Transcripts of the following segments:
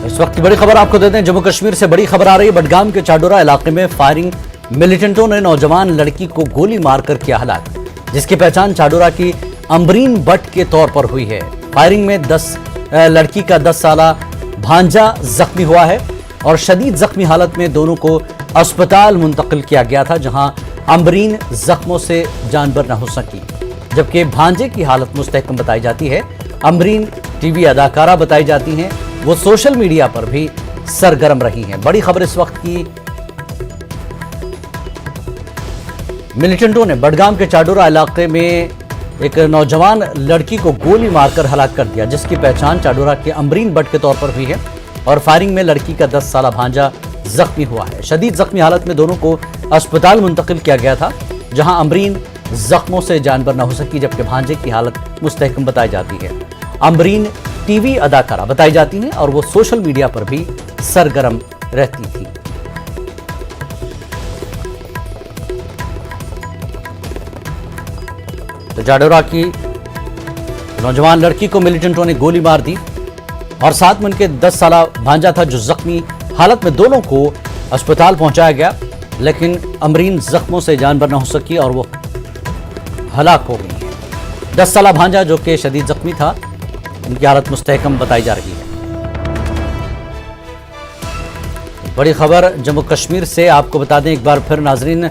इस वक्त की बड़ी खबर आपको देते हैं। जम्मू कश्मीर से बड़ी खबर आ रही है। बडगाम के चाडोरा इलाके में फायरिंग, मिलिटेंटों ने नौजवान लड़की को गोली मारकर किया हलाक, जिसकी पहचान चाडोरा की अमरीन बट के तौर पर हुई है। फायरिंग में लड़की का 10 साला भांजा जख्मी हुआ है और शदीद जख्मी हालत में दोनों को अस्पताल मुंतकिल किया गया था, जहां अमरीन जख्मों से जानबर न हो सकी, जबकि भांजे की हालत मुस्तहकम बताई जाती है। अमरीन टीवी अदाकारा बताई जाती हैं। वो सोशल मीडिया पर भी सरगर्म रही हैं। बड़ी खबर इस वक्त की, मिलिटेंटों ने बडगाम के चाडोरा इलाके में एक नौजवान लड़की को गोली मारकर हलाक कर दिया, जिसकी पहचान चाडोरा के अमरीन बट के तौर पर हुई है और फायरिंग में लड़की का 10 साला भांजा जख्मी हुआ है। शदीद जख्मी हालत में दोनों को अस्पताल मुंतकिल किया गया था, जहां अमरीन जख्मों से जानबर न हो सकी, जबकि भांजे की हालत मुस्तहकम बताई जाती है। अमरीन टीवी अदाकारा बताई जाती हैं और वो सोशल मीडिया पर भी सरगर्म रहती थी। तो चाडोरा की नौजवान लड़की को मिलिटेंटों ने गोली मार दी और साथ में उनके 10 साला भांजा था, जो जख्मी हालत में दोनों को अस्पताल पहुंचाया गया, लेकिन अमरीन जख्मों से जानबर न हो सकी और वो हलाक हो गई है। 10 साला भांजा जो कि शदीद जख्मी था, उनकी हालत मुस्तहकम बताई जा रही है। बड़ी खबर जम्मू कश्मीर से आपको बता दें एक बार फिर नाजरीन,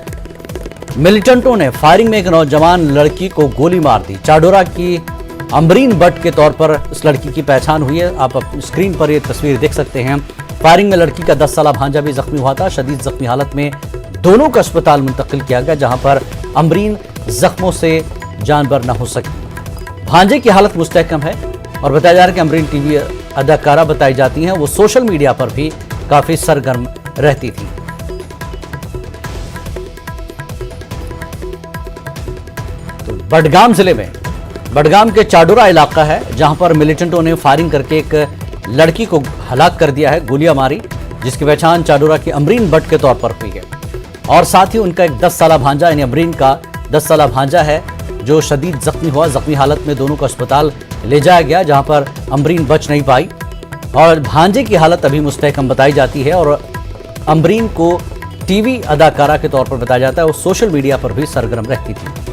मिलिटेंटों ने फायरिंग में एक नौजवान लड़की को गोली मार दी। चाडोरा की अमरीन बट के तौर पर इस लड़की की पहचान हुई है। आप अपनी स्क्रीन पर ये तस्वीर देख सकते हैं। फायरिंग में लड़की का 10 साला भांजा भी जख्मी हुआ था। शदीद जख्मी हालत में दोनों को अस्पताल मुंतकिल किया गया, जहां पर अमरीन जख्मों से जानबर न हो सकी। भांजे की हालत मुस्तहकम है और बताया जा रहा है कि अमरीन टीवी अदाकारा बताई जाती हैं। वो सोशल मीडिया पर भी काफी सरगर्म रहती थी। तो बडगाम जिले में बडगाम के चाडोरा इलाका है, जहां पर मिलिटेंटों ने फायरिंग करके एक लड़की को हलाक कर दिया है, गोलियां मारी, जिसकी पहचान चाडोरा की अमरीन बट के तौर पर हुई है और साथ ही उनका एक 10 साला भांजा, यानी अमरीन का 10 साला भांजा है, जो शदीद जख्मी हुआ। जख्मी हालत में दोनों को अस्पताल ले जाया गया, जहां पर अमरीन बच नहीं पाई और भांजे की हालत अभी मुस्तहकम बताई जाती है और अमरीन को टीवी अदाकारा के तौर पर बताया जाता है। वो सोशल मीडिया पर भी सरगर्म रहती थी।